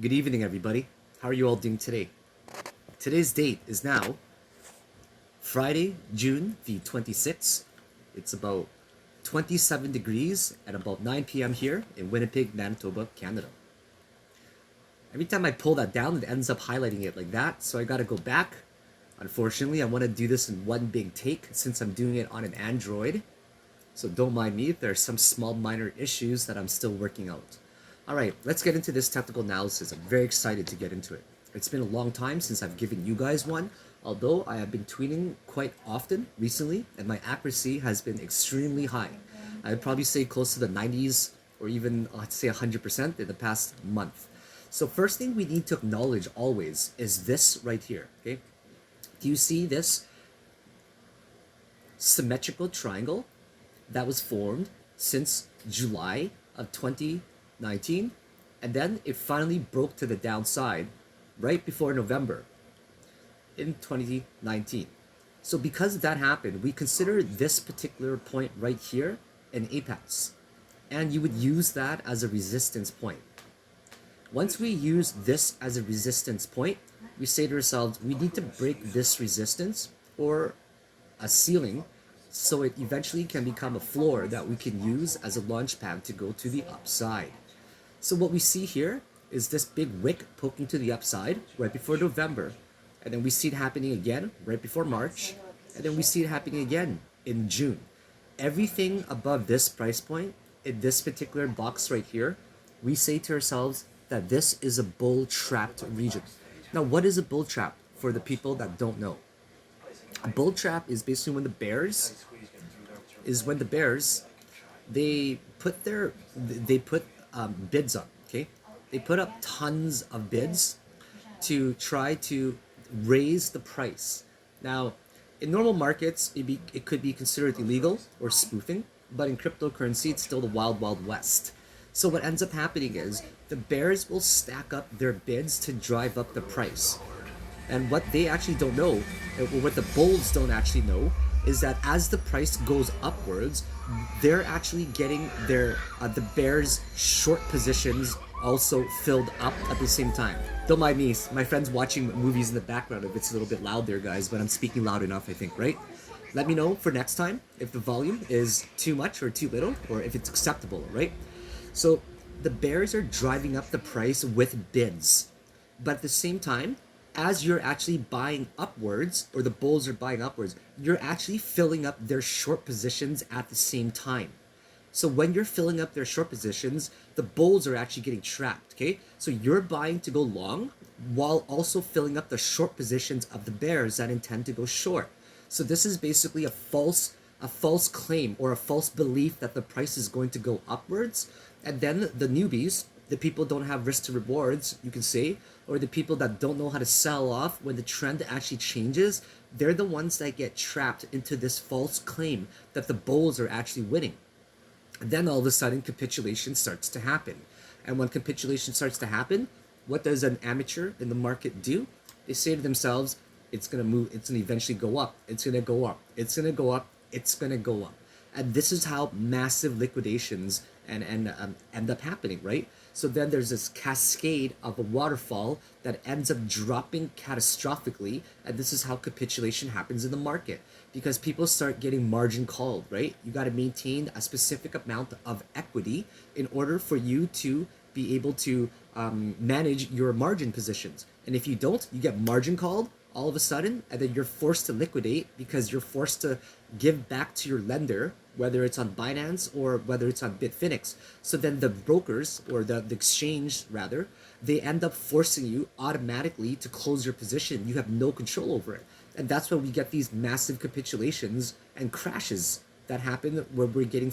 Good evening, everybody. How are you all doing today? Today's date is now Friday, June the 26th. It's about 27 degrees at about 9 p.m. here in Winnipeg, Manitoba, Canada. Every time I pull that down, it ends up highlighting it like that, so I gotta go back. Unfortunately, I want to do this in one big take since I'm doing it on an Android. So don't mind me if there are some small minor issues that I'm still working out. All right, let's get into this technical analysis. I'm very excited to get into it. It's been a long time since I've given you guys one, although I have been tweeting quite often recently, and my accuracy has been extremely high. I would probably say close to the 90s or even, let's say 100% in the past month. So first thing we need to acknowledge always is this right here, okay? Do you see this symmetrical triangle that was formed since July of 2019, and then it finally broke to the downside right before November in 2019. So because that happened, we consider this particular point right here an apex, and you would use that as a resistance point. Once we use this as a resistance point, we say to ourselves, we need to break this resistance or a ceiling so it eventually can become a floor that we can use as a launch pad to go to the upside. So what we see here is this big wick poking to the upside right before November, and then we see it happening again right before March, and then we see it happening again in June. Everything above this price point in this particular box right here, we say to ourselves that this is a bull trapped region. Now, what is a bull trap for the people that don't know? A bull trap is basically when the bears they put bids up. Okay, they put up tons of bids to try to raise the price. Now, in normal markets, it could be considered illegal or spoofing, but in cryptocurrency, it's still the wild, wild west. So what ends up happening is the bears will stack up their bids to drive up the price. And what they actually don't know, or what the bulls don't actually know, is that as the price goes upwards, they're actually getting the bears' short positions also filled up at the same time. Don't mind me, my friend's watching movies in the background. If it's a little bit loud there, guys, but I'm speaking loud enough, I think, right? Let me know for next time if the volume is too much or too little, or if it's acceptable, right? So the bears are driving up the price with bids, but at the same time, as you're actually buying upwards, or the bulls are buying upwards, you're actually filling up their short positions at the same time. So when you're filling up their short positions, the bulls are actually getting trapped, okay? So you're buying to go long while also filling up the short positions of the bears that intend to go short. So this is basically a false claim or a false belief that the price is going to go upwards, and then the newbies, the people don't have risk to rewards, you can say, or the people that don't know how to sell off when the trend actually changes, they're the ones that get trapped into this false claim that the bulls are actually winning. And then all of a sudden capitulation starts to happen. And when capitulation starts to happen, what does an amateur in the market do? They say to themselves, it's going to move, it's going to eventually go up, it's going to go up, it's going to go up, it's going to go up. And this is how massive liquidations and end up happening, right? So then there's this cascade of a waterfall that ends up dropping catastrophically, and this is how capitulation happens in the market, because people start getting margin called, right? You got to maintain a specific amount of equity in order for you to be able to manage your margin positions. And if you don't, you get margin called all of a sudden, and then you're forced to liquidate because you're forced to give back to your lender, whether it's on Binance or whether it's on Bitfinex. So then the brokers, or the exchange rather, they end up forcing you automatically to close your position. You have no control over it. And that's when we get these massive capitulations and crashes that happen where we're getting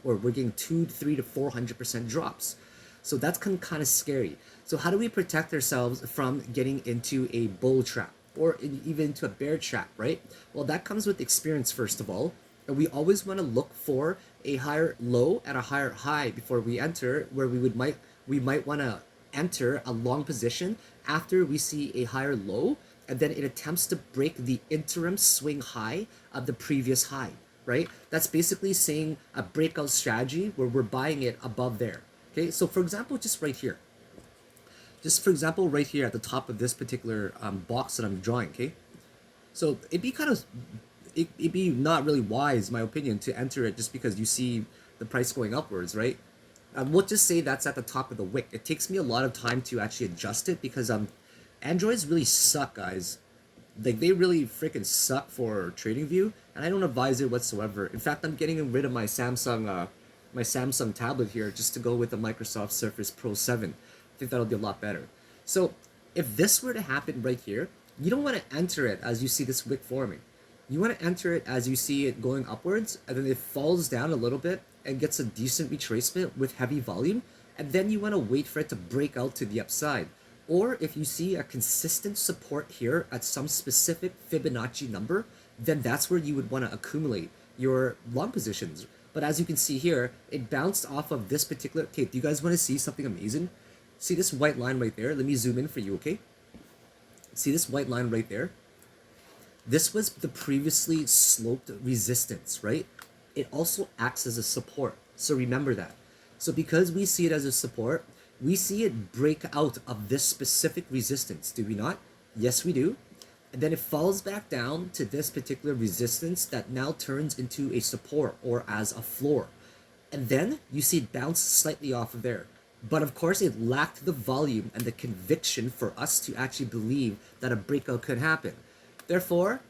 we're getting 2, 3 to 400% drops. So that's kind of scary. So how do we protect ourselves from getting into a bull trap or even into a bear trap, right? Well, that comes with experience, first of all. And we always want to look for a higher low and a higher high before we enter, where we might want to enter a long position after we see a higher low, and then it attempts to break the interim swing high of the previous high, right? That's basically saying a breakout strategy where we're buying it above there. Okay, so for example, just right here, Just for example, right here at the top of this particular box that I'm drawing, okay? So it'd be not really wise, in my opinion, to enter it just because you see the price going upwards, right? We'll just say that's at the top of the wick. It takes me a lot of time to actually adjust it because Androids really suck, guys. Like they really freaking suck for TradingView, and I don't advise it whatsoever. In fact, I'm getting rid of my Samsung tablet here just to go with the Microsoft Surface Pro 7. I think that'll be a lot better. So if this were to happen right here, you don't want to enter it as you see this wick forming. You want to enter it as you see it going upwards, and then it falls down a little bit and gets a decent retracement with heavy volume, and then you want to wait for it to break out to the upside. Or if you see a consistent support here at some specific Fibonacci number, then that's where you would want to accumulate your long positions. But as you can see here, it bounced off of this particular... Okay, do you guys want to see something amazing? See this white line right there? Let me zoom in for you, okay? See this white line right there? This was the previously sloped resistance, right? It also acts as a support. So remember that. So because we see it as a support, we see it break out of this specific resistance, do we not? Yes, we do. And then it falls back down to this particular resistance that now turns into a support or as a floor. And then you see it bounce slightly off of there. But of course, it lacked the volume and the conviction for us to actually believe that a breakout could happen. Therefore,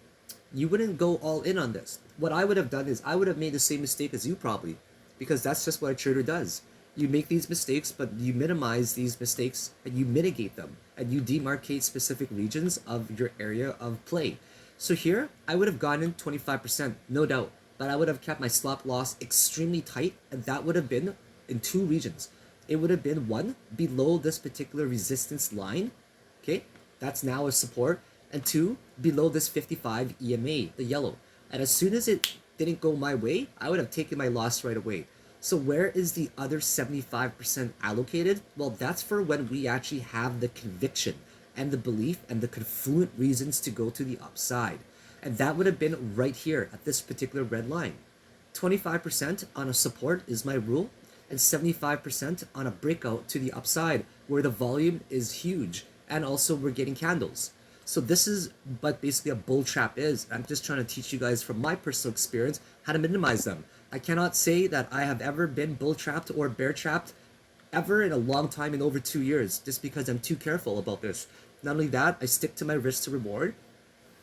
you wouldn't go all in on this. What I would have done is I would have made the same mistake as you probably, because that's just what a trader does. You make these mistakes, but you minimize these mistakes and you mitigate them and you demarcate specific regions of your area of play. So here, I would have gone in 25%, no doubt, but I would have kept my stop loss extremely tight, and that would have been in two regions. It would have been one, below this particular resistance line, okay? That's now a support. And two, below this 55 EMA, the yellow. And as soon as it didn't go my way, I would have taken my loss right away. So where is the other 75% allocated? Well, that's for when we actually have the conviction and the belief and the confluent reasons to go to the upside. And that would have been right here at this particular red line. 25% on a support is my rule, and 75% on a breakout to the upside where the volume is huge and also we're getting candles. So this is what basically a bull trap is. I'm just trying to teach you guys from my personal experience how to minimize them. I cannot say that I have ever been bull trapped or bear trapped ever in a long time, in over 2 years, just because I'm too careful about this. Not only that, I stick to my risk to reward.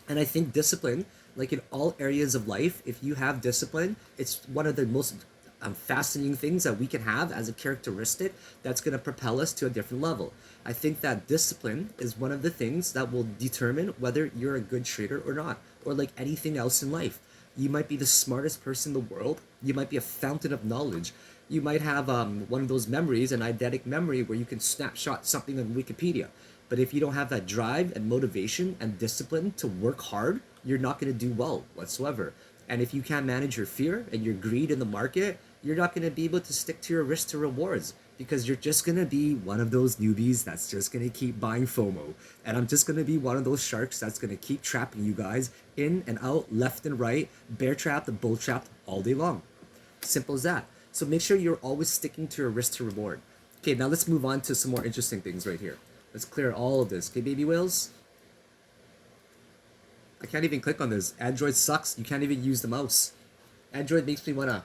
And I think discipline, like in all areas of life, if you have discipline, it's one of the most fascinating things that we can have as a characteristic that's going to propel us to a different level. I think that discipline is one of the things that will determine whether you're a good trader or not, or like anything else in life. You might be the smartest person in the world. You might be a fountain of knowledge. You might have one of those memories, an eidetic memory, where you can snapshot something on Wikipedia. But if you don't have that drive and motivation and discipline to work hard, you're not going to do well whatsoever. And if you can't manage your fear and your greed in the market, you're not going to be able to stick to your risk to rewards, because you're just going to be one of those newbies that's just going to keep buying FOMO. And I'm just going to be one of those sharks that's going to keep trapping you guys in and out, left and right, bear trapped and bull trapped all day long. Simple as that. So make sure you're always sticking to your risk to reward. Okay, now let's move on to some more interesting things right here. Let's clear all of this. Okay, baby whales? I can't even click on this. Android sucks. You can't even use the mouse. Android makes me wanna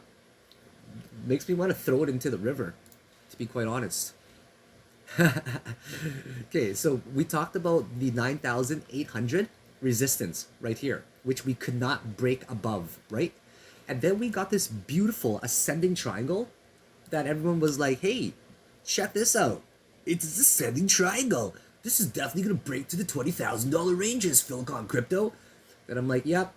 throw it into the river, to be quite honest. Okay, so we talked about the 9,800 resistance right here, which we could not break above, right? And then we got this beautiful ascending triangle that everyone was like, hey, check this out. It's a ascending triangle. This is definitely going to break to the $20,000 ranges, Philcon Crypto. And I'm like, yep.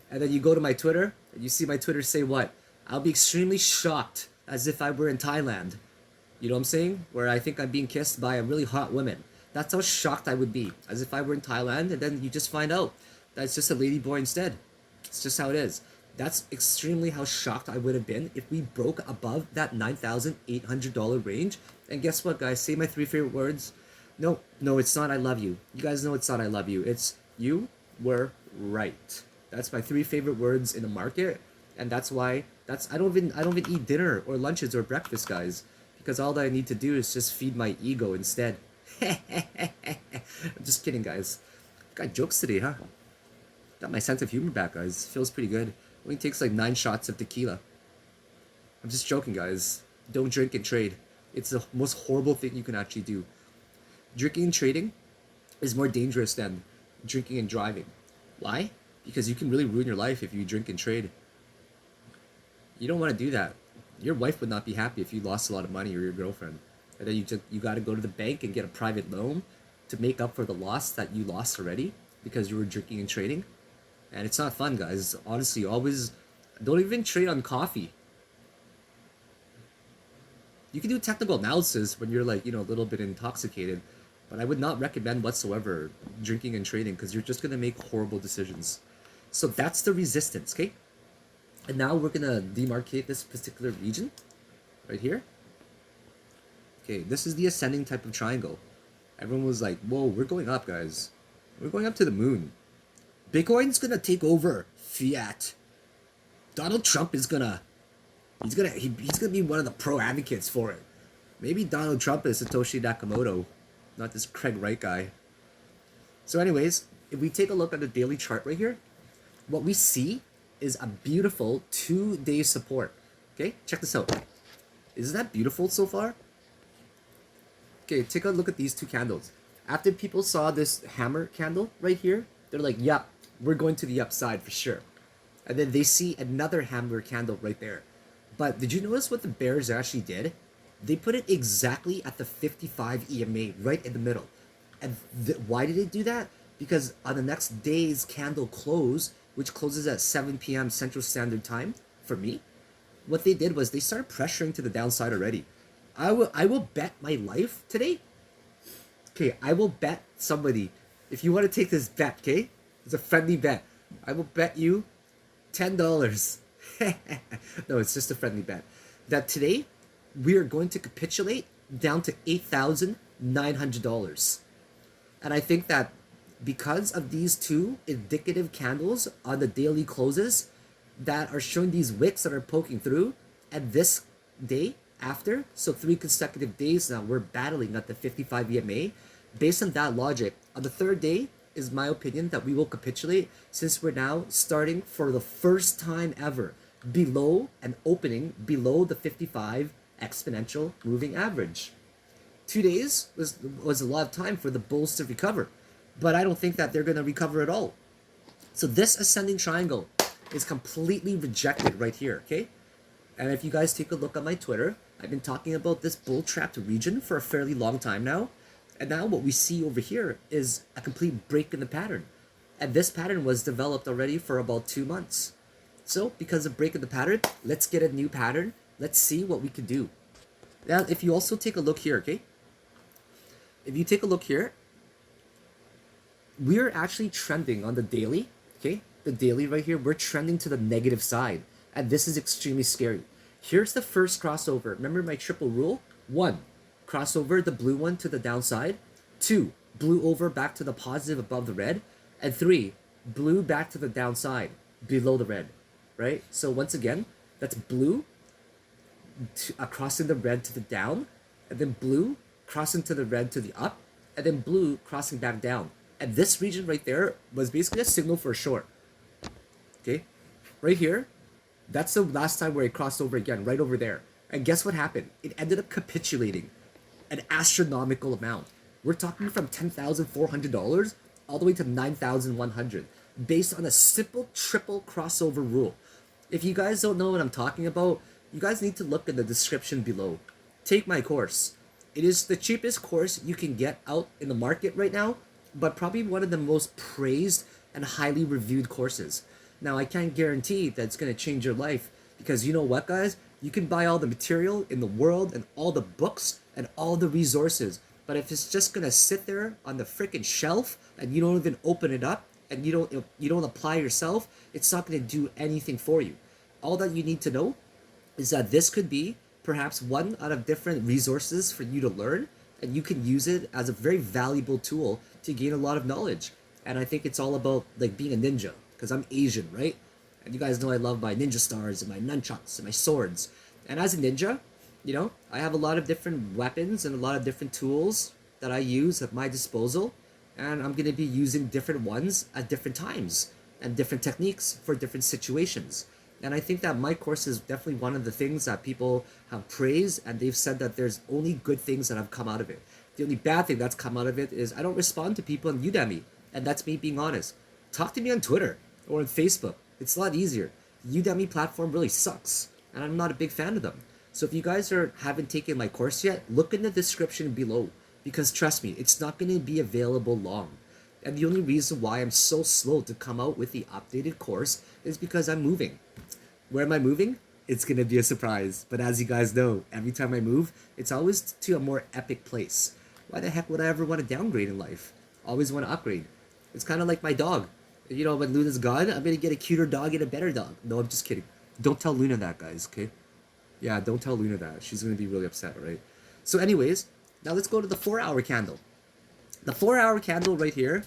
And then you go to my Twitter, and you see my Twitter say what? I'll be extremely shocked, as if I were in Thailand. You know what I'm saying? Where I think I'm being kissed by a really hot woman. That's how shocked I would be, as if I were in Thailand, and then you just find out that it's just a lady boy instead. It's just how it is. That's extremely how shocked I would have been if we broke above that $9,800 range. And guess what, guys? Say my 3 favorite words. No, it's not I love you. You guys know it's not I love you. It's you were right. That's my 3 favorite words in the market. And that's why I don't even eat dinner or lunches or breakfast, guys. Because all that I need to do is just feed my ego instead. I'm just kidding, guys. Got jokes today, huh? Got my sense of humor back, guys. Feels pretty good. Only takes like 9 shots of tequila. I'm just joking, guys. Don't drink and trade. It's the most horrible thing you can actually do. Drinking and trading is more dangerous than drinking and driving. Why? Because you can really ruin your life if you drink and trade. You don't want to do that. Your wife would not be happy if you lost a lot of money, or your girlfriend. And then you got to go to the bank and get a private loan to make up for the loss that you lost already because you were drinking and trading. And it's not fun, guys. Honestly, always don't even trade on coffee. You can do technical analysis when you're like, a little bit intoxicated, but I would not recommend whatsoever drinking and trading because you're just going to make horrible decisions. So that's the resistance, okay? And now we're going to demarcate this particular region right here. Okay, this is the ascending type of triangle. Everyone was like, whoa, we're going up, guys. We're going up to the moon. Bitcoin's going to take over fiat. Donald Trump is gonna he's gonna be one of the pro advocates for it. Maybe Donald Trump is Satoshi Nakamoto, not this Craig Wright guy. So anyways, if we take a look at the daily chart right here, what we see is a beautiful 2-day support. Okay, check this out. Isn't that beautiful so far? Okay, take a look at these two candles. After people saw this hammer candle right here, they're like, yep, we're going to the upside for sure. And then they see another hammer candle right there. But did you notice what the bears actually did? They put it exactly at the 55 EMA, right in the middle. And why did they do that? Because on the next day's candle close, which closes at 7 p.m. Central Standard Time for me, what they did was they started pressuring to the downside already. I will bet my life today. Okay, I will bet somebody. If you want to take this bet, okay? It's a friendly bet. I will bet you $10. No, it's just a friendly bet. That today we are going to capitulate down to $8,900. And I think that because of these two indicative candles on the daily closes that are showing these wicks that are poking through, and this day after, so 3 consecutive days now, we're battling at the 55 EMA. Based on that logic, on the third day, is my opinion that we will capitulate since we're now starting for the first time ever below and opening below the 55 exponential moving average. 2 days was a lot of time for the bulls to recover, but I don't think that they're going to recover at all. So this ascending triangle is completely rejected right here, okay? And if you guys take a look at my Twitter, I've been talking about this bull trapped region for a fairly long time now. And now what we see over here is a complete break in the pattern. And this pattern was developed already for about 2 months. So because of break in the pattern, let's get a new pattern. Let's see what we can do. Now, if you also take a look here, okay? If you take a look here, we're actually trending on the daily, okay? The daily right here, we're trending to the negative side. And this is extremely scary. Here's the first crossover. Remember my triple rule? 1, crossover the blue one to the downside. 2, blue over back to the positive above the red. And 3, blue back to the downside below the red, right? So once again, that's blue crossing the red to the down, and then blue crossing to the red to the up, and then blue crossing back down. And this region right there was basically a signal for a short. Okay, right here, that's the last time where it crossed over again, right over there. And guess what happened? It ended up capitulating an astronomical amount. We're talking from $10,400 all the way to $9,100 based on a simple triple crossover rule. If you guys don't know what I'm talking about, you guys need to look in the description below. Take my course. It is the cheapest course you can get out in the market right now, but probably one of the most praised and highly reviewed courses. Now, I can't guarantee that it's going to change your life because you know what, guys? You can buy all the material in the world and all the books and all the resources, but if it's just going to sit there on the freaking shelf and you don't even open it up and you don't apply yourself, it's not going to do anything for you. All that you need to know is that this could be perhaps one out of different resources for you to learn, and you can use it as a very valuable tool to gain a lot of knowledge. And I think it's all about like being a ninja, because I'm Asian, right? And you guys know I love my ninja stars and my nunchucks and my swords. And as a ninja, you know, I have a lot of different weapons and a lot of different tools that I use at my disposal, and I'm going to be using different ones at different times and different techniques for different situations. And I think that my course is definitely one of the things that people have praised, and they've said that there's only good things that have come out of it. The only bad thing that's come out of it is I don't respond to people on Udemy, and that's me being honest. Talk to me on Twitter or on Facebook. It's a lot easier. The Udemy platform really sucks, and I'm not a big fan of them. So if you guys haven't taken my course yet, look in the description below, because trust me, it's not going to be available long. And the only reason why I'm so slow to come out with the updated course is because I'm moving. Where am I moving? It's going to be a surprise. But as you guys know, every time I move, it's always to a more epic place. Why the heck would I ever want to downgrade in life? Always want to upgrade. It's kind of like my dog. You know, when Luna's gone, I'm going to get a cuter dog and a better dog. No, I'm just kidding. Don't tell Luna that, guys, okay? Yeah, don't tell Luna that. She's going to be really upset, right? So anyways, now let's go to the 4-hour candle. The 4-hour candle right here,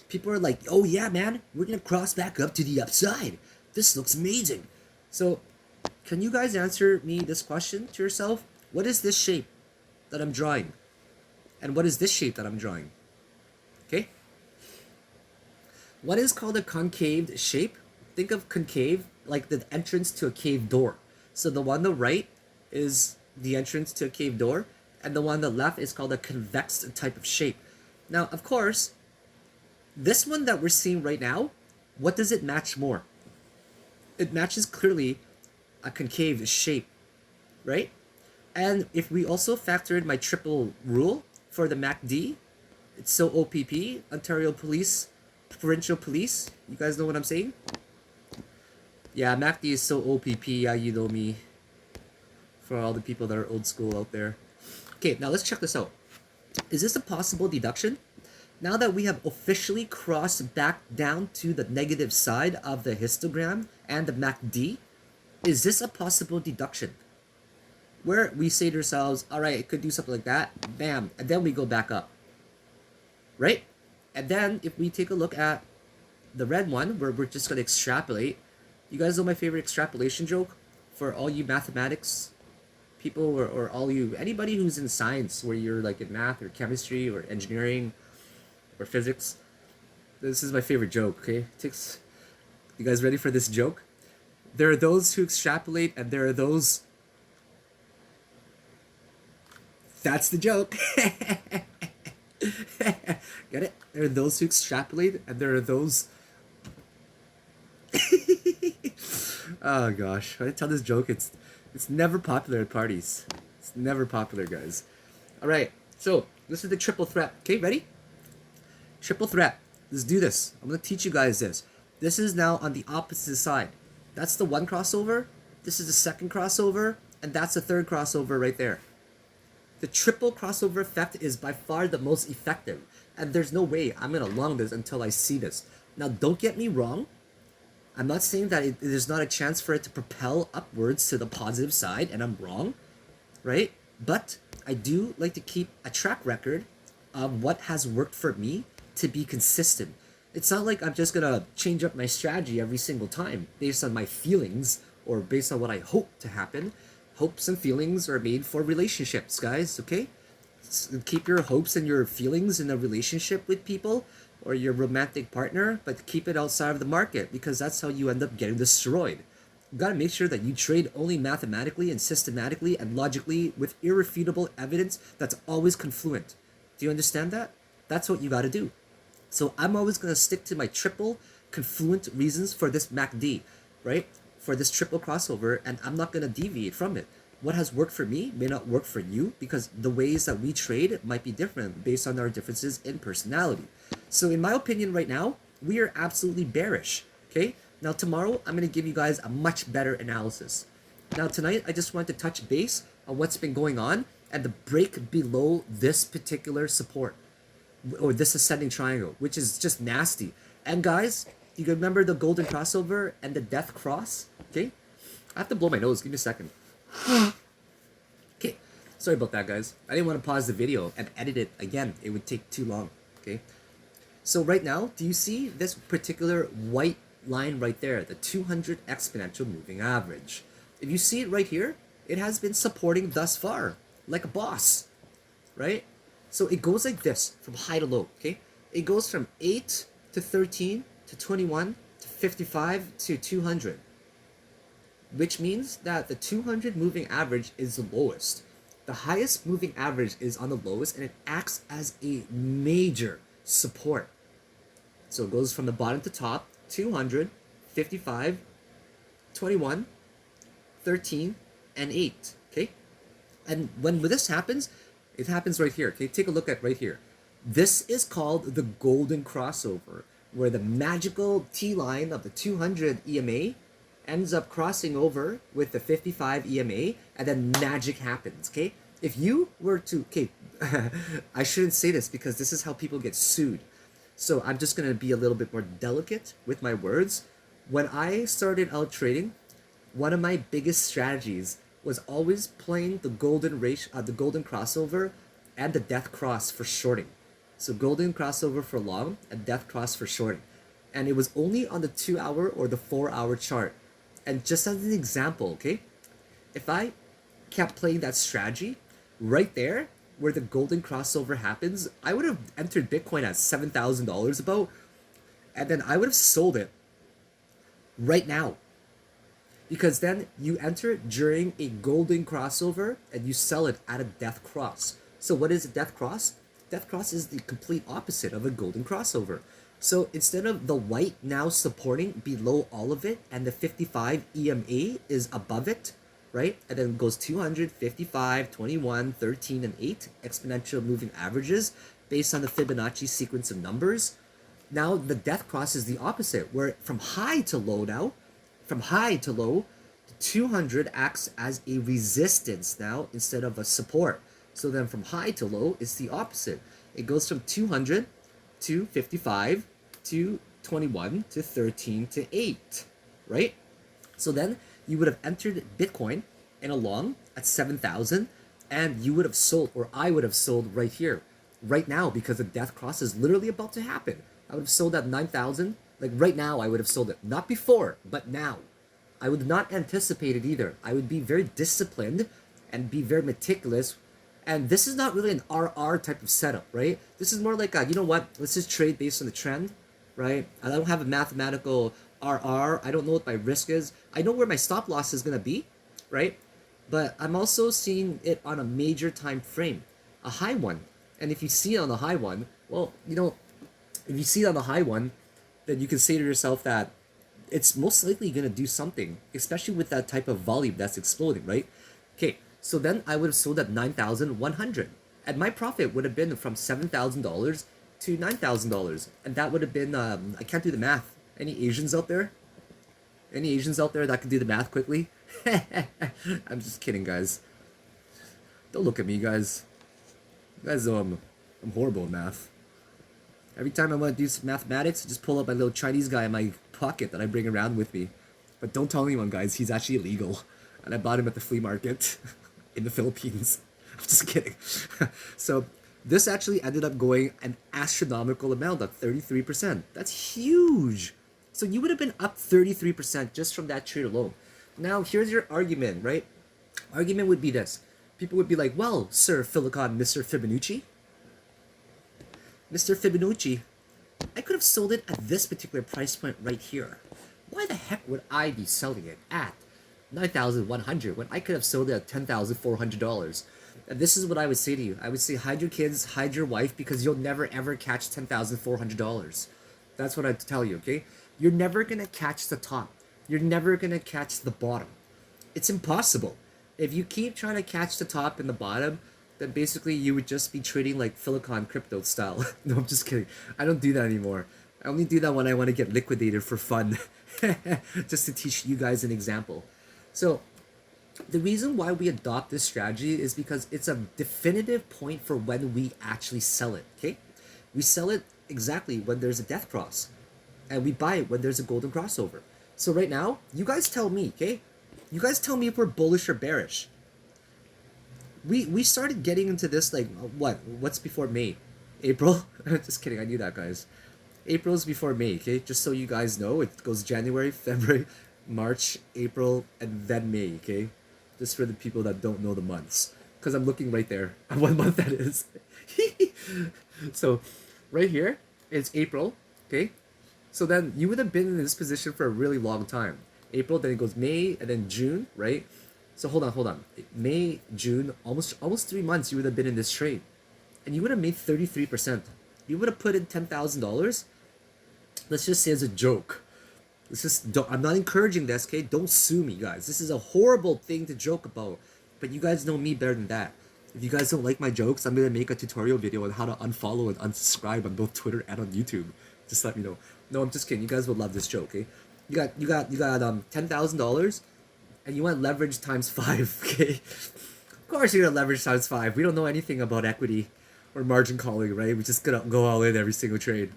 people are like, oh yeah, man, we're going to cross back up to the upside. This looks amazing. So can you guys answer me this question to yourself? What is this shape that I'm drawing? And what is this shape that I'm drawing? Okay? What is called a concave shape? Think of concave like the entrance to a cave door. So the one on the right is the entrance to a cave door, and the one on the left is called a convex type of shape. Now, of course, this one that we're seeing right now, what does it match more? It matches clearly a concave shape, right? And if we also factor in my triple rule for the MACD, it's so OPP, Ontario Police, Provincial Police. You guys know what I'm saying? Yeah, MACD is so OPP, yeah, you know me. For all the people that are old school out there. Okay, now let's check this out. Is this a possible deduction? Now that we have officially crossed back down to the negative side of the histogram and the MACD, is this a possible deduction? Where we say to ourselves, all right, it could do something like that, bam, and then we go back up, right? And then if we take a look at the red one, where we're just going to extrapolate, you guys know my favorite extrapolation joke for all you mathematics people, or all you, anybody who's in science, where you're like in math or chemistry or engineering or physics. This is my favorite joke, okay? You guys ready for this joke? There are those who extrapolate, and there are those... That's the joke. Get it? There are those who extrapolate, and there are those... Oh gosh, when I tell this joke, it's never popular at parties. It's never popular, guys. Alright, so this is the triple threat. Okay, ready? Triple threat. Let's do this. I'm going to teach you guys this. This is now on the opposite side. That's the one crossover. This is the second crossover. And that's the third crossover right there. The triple crossover effect is by far the most effective. And there's no way I'm going to long this until I see this. Now, don't get me wrong. I'm not saying that there's not a chance for it to propel upwards to the positive side, and I'm wrong, right? But I do like to keep a track record of what has worked for me to be consistent. It's not like I'm just gonna change up my strategy every single time based on my feelings or based on what I hope to happen. Hopes and feelings are made for relationships, guys, okay? Keep your hopes and your feelings in a relationship with people or your romantic partner, but keep it outside of the market, because that's how you end up getting destroyed. You gotta make sure that you trade only mathematically and systematically and logically with irrefutable evidence that's always confluent. Do you understand that? That's what you gotta do. So I'm always gonna stick to my triple confluent reasons for this MACD, right? For this triple crossover, and I'm not gonna deviate from it. What has worked for me may not work for you, because the ways that we trade might be different based on our differences in personality. So in my opinion right now, we are absolutely bearish, okay? Now tomorrow, I'm going to give you guys a much better analysis. Now tonight, I just want to touch base on what's been going on and the break below this particular support, or this ascending triangle, which is just nasty. And guys, you remember the golden crossover and the death cross, okay? I have to blow my nose, give me a second. Okay, sorry about that, guys. I didn't want to pause the video and edit it again. It would take too long, okay? So right now, do you see this particular white line right there, the 200 exponential moving average? If you see it right here, it has been supporting thus far, like a boss, right? So it goes like this from high to low, okay? It goes from 8 to 13 to 21 to 55 to 200, which means that the 200 moving average is the lowest. The highest moving average is on the lowest, and it acts as a major support. So it goes from the bottom to top, 200, 55, 21, 13, and 8, okay? And when this happens, it happens right here, okay? Take a look at right here. This is called the golden crossover, where the magical T-line of the 200 EMA ends up crossing over with the 55 EMA, and then magic happens, okay? If you were to, okay, I shouldn't say this because this is how people get sued. So I'm just going to be a little bit more delicate with my words. When I started out trading, one of my biggest strategies was always playing the golden crossover and the death cross for shorting. So golden crossover for long and death cross for shorting. And it was only on the 2-hour or the 4-hour chart. And just as an example, okay, if I kept playing that strategy right there where the golden crossover happens, I would have entered Bitcoin at $7,000 about, and then I would have sold it right now. Because then you enter during a golden crossover and you sell it at a death cross. So what is a death cross? Death cross is the complete opposite of a golden crossover. So instead of the white now supporting below all of it and the 55 EMA is above it, right? And then it goes 200, 55, 21, 13, and 8 exponential moving averages based on the Fibonacci sequence of numbers. Now the death cross is the opposite, where from high to low now, from high to low, the 200 acts as a resistance now instead of a support. So then from high to low, it's the opposite. It goes from 200 to 55 to 21 to 13 to 8, right? So then you would have entered Bitcoin in a long at 7,000, and you would have sold, or I would have sold right here, right now, because the death cross is literally about to happen. I would have sold at 9,000. Like right now, I would have sold it. Not before, but now. I would not anticipate it either. I would be very disciplined and be very meticulous. And this is not really an RR type of setup, right? This is more like, you know what? Let's just trade based on the trend, right? I don't have a mathematical RR. I don't know what my risk is. I know where my stop loss is going to be, right? But I'm also seeing it on a major time frame, a high one. And if you see it on the high one, well, you know, if you see it on the high one, then you can say to yourself that it's most likely going to do something, especially with that type of volume that's exploding, right? Okay, so then I would have sold at 9,100. And my profit would have been from $7,000 to $9,000. And that would have been, I can't do the math. Any Asians out there? Any Asians out there that can do the math quickly? I'm just kidding, guys. Don't look at me, guys. You guys know I'm horrible at math. Every time I want to do some mathematics, I just pull up my little Chinese guy in my pocket that I bring around with me. But don't tell anyone, guys. He's actually illegal. And I bought him at the flea market in the Philippines. I'm just kidding. So this actually ended up going an astronomical amount, of 33%. That's huge. So you would have been up 33% just from that trade alone. Now, here's your argument, right? Argument would be this. People would be like, well, Sir Philicon, Mr. Fibonacci, Mr. Fibonacci, I could have sold it at this particular price point right here. Why the heck would I be selling it at 9,100 when I could have sold it at $10,400? And this is what I would say to you. I would say hide your kids, hide your wife, because you'll never ever catch $10,400. That's what I'd tell you, okay? You're never gonna catch the top. You're never gonna catch the bottom. It's impossible. If you keep trying to catch the top and the bottom, then basically you would just be trading like Philicon crypto style. No, I'm just kidding. I don't do that anymore. I only do that when I want to get liquidated for fun. Just to teach you guys an example. So the reason why we adopt this strategy is because it's a definitive point for when we actually sell it, okay? We sell it exactly when there's a death cross. And we buy it when there's a golden crossover. So right now, you guys tell me, okay? You guys tell me if we're bullish or bearish. We started getting into this like what's before May? April? Just kidding, I knew that, guys. April's before May, okay? Just so you guys know, it goes January, February, March, April, and then May, okay? Just for the people that don't know the months. Because I'm looking right there at what month that is. So right here, it's April, okay? So then you would have been in this position for a really long time. April, then it goes May, and then June, right? So hold on. May, June, almost 3 months you would have been in this trade. And you would have made 33%. You would have put in $10,000. Let's just say as a joke. I'm not encouraging this, okay? Don't sue me, guys. This is a horrible thing to joke about. But you guys know me better than that. If you guys don't like my jokes, I'm gonna make a tutorial video on how to unfollow and unsubscribe on both Twitter and on YouTube. Just let me know. No, I'm just kidding. You guys will love this joke, okay? You got $10,000 and you want leverage times 5, okay? Of course you're gonna leverage times 5. We don't know anything about equity or margin calling, right? We're just gonna go all in every single trade.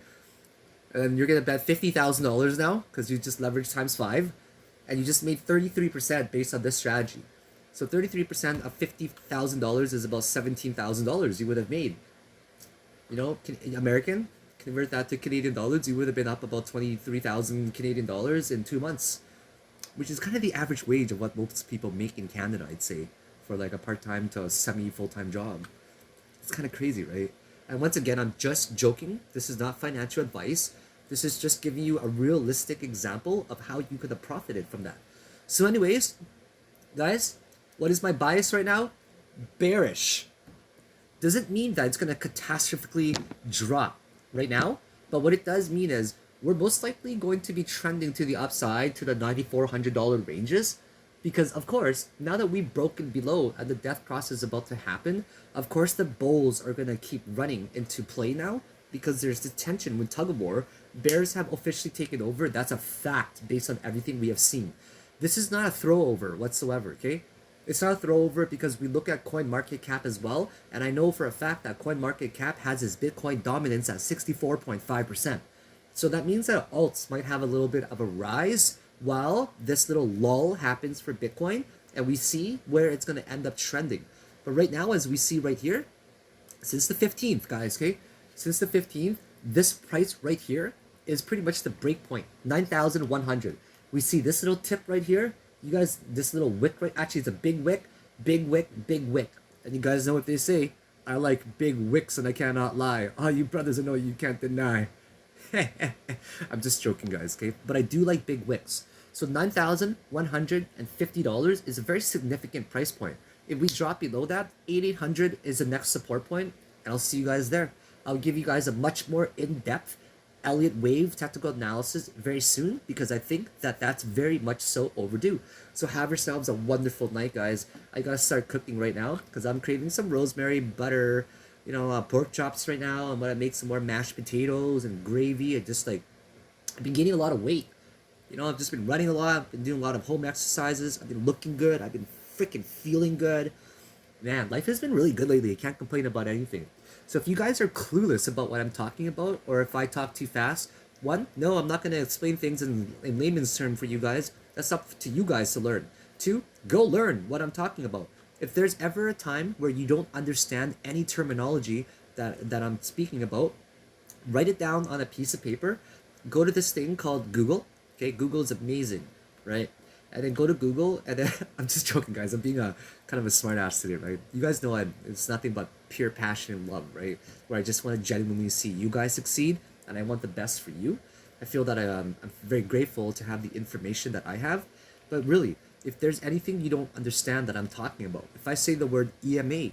And you're gonna bet $50,000 now because you just leveraged times 5, and you just made 33% based on this strategy. So 33% of $50,000 is about $17,000 you would have made. You know, American, convert that to Canadian dollars, you would have been up about 23,000 Canadian dollars in 2 months, which is kind of the average wage of what most people make in Canada, I'd say, for like a part-time to a semi-full-time job. It's kind of crazy, right? And once again, I'm just joking. This is not financial advice. This is just giving you a realistic example of how you could have profited from that. So anyways, guys, what is my bias right now? Bearish. Doesn't mean that it's going to catastrophically drop right now, but what it does mean is we're most likely going to be trending to the upside to the $9,400 ranges, because of course, now that we've broken below and the death cross is about to happen, of course the bulls are going to keep running into play now, because there's this tension with tug of war. Bears have officially taken over. That's a fact based on everything we have seen. This is not a throwover whatsoever, okay? It's not a throwover because we look at CoinMarketCap as well, and I know for a fact that CoinMarketCap has its Bitcoin dominance at 64.5%. So that means that alts might have a little bit of a rise while this little lull happens for Bitcoin, and we see where it's going to end up trending. But right now, as we see right here, since the 15th, guys, okay? Since the 15th, this price right here is pretty much the break point, 9,100. We see this little tip right here. You guys, this little wick right, actually it's a big wick, big wick, big wick. And you guys know what they say, I like big wicks and I cannot lie. Oh, you brothers, I know you can't deny. I'm just joking, guys, okay? But I do like big wicks. So $9,150 is a very significant price point. If we drop below that, 8,800 is the next support point, and I'll see you guys there. I'll give you guys a much more in-depth Elliott wave technical analysis very soon, because I think that that's very much so overdue. So have yourselves a wonderful night, guys. I gotta start cooking right now because I'm craving some rosemary, butter, pork chops right now. I'm gonna make some more mashed potatoes and gravy. I've been gaining a lot of weight. I've just been running a lot. I've been doing a lot of home exercises. I've been looking good. I've been freaking feeling good. Man, life has been really good lately. I can't complain about anything. So if you guys are clueless about what I'm talking about, or if I talk too fast, one, no, I'm not going to explain things in layman's term for you guys. That's up to you guys to learn. Two, go learn what I'm talking about. If there's ever a time where you don't understand any terminology that I'm speaking about, write it down on a piece of paper. Go to this thing called Google. Okay, Google is amazing, right? And then go to Google, and then I'm just joking, guys. I'm being a kind of a smart ass today, right? You guys know it's nothing but pure passion and love, right? Where I just want to genuinely see you guys succeed, and I want the best for you. I feel that I'm very grateful to have the information that I have. But really, if there's anything you don't understand that I'm talking about, if I say the word EMA,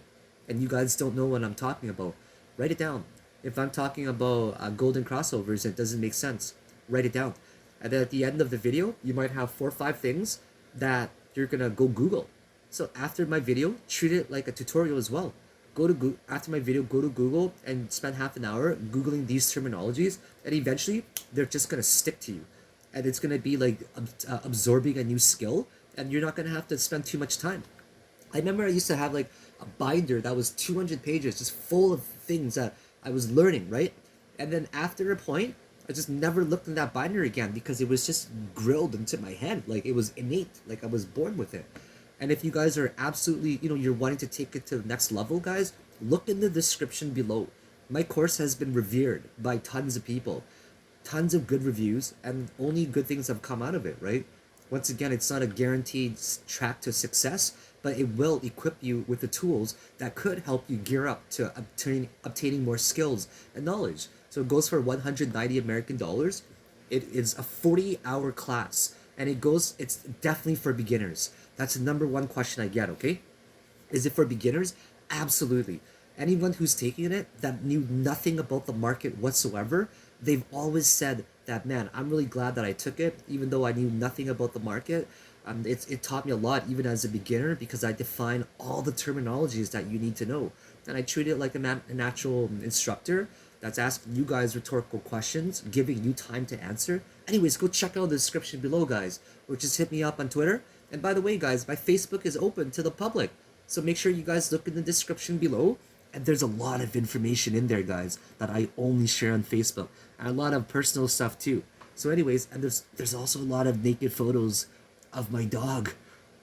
and you guys don't know what I'm talking about, write it down. If I'm talking about golden crossovers, it doesn't make sense, write it down. And then at the end of the video, you might have 4 or 5 things that you're gonna go Google. So after my video, treat it like a tutorial as well. After my video, go to Google and spend half an hour Googling these terminologies, and eventually they're just gonna stick to you. And it's gonna be like absorbing a new skill, and you're not gonna have to spend too much time. I remember I used to have like a binder that was 200 pages, just full of things that I was learning, right? And then after a point, I just never looked in that binder again because it was just grilled into my head. Like it was innate, like I was born with it. And if you guys are absolutely, you're wanting to take it to the next level, guys, look in the description below. My course has been revered by tons of people, tons of good reviews, and only good things have come out of it, right? Once again, it's not a guaranteed track to success, but it will equip you with the tools that could help you gear up to obtaining more skills and knowledge. So it goes for 190 American dollars. It is a 40-hour class, and it's definitely for beginners. That's the number one question I get, okay? Is it for beginners? Absolutely. Anyone who's taking it that knew nothing about the market whatsoever, they've always said that, man, I'm really glad that I took it, even though I knew nothing about the market. It taught me a lot, even as a beginner, because I define all the terminologies that you need to know. And I treat it like an actual instructor that's asking you guys rhetorical questions, giving you time to answer. Anyways, go check out the description below, guys, or just hit me up on Twitter. And by the way, guys, my Facebook is open to the public. So make sure you guys look in the description below. And there's a lot of information in there, guys, that I only share on Facebook. And a lot of personal stuff, too. So anyways, and there's also a lot of naked photos of my dog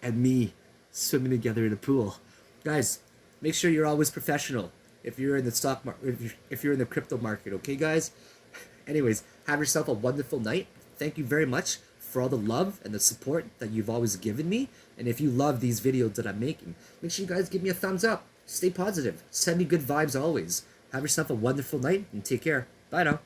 and me swimming together in a pool. Guys, make sure you're always professional if you're in the stock market, if you're in the crypto market, okay, guys? Anyways, have yourself a wonderful night. Thank you very much for all the love and the support that you've always given me. And if you love these videos that I'm making, make sure you guys give me a thumbs up. Stay positive. Send me good vibes always. Have yourself a wonderful night and take care. Bye now.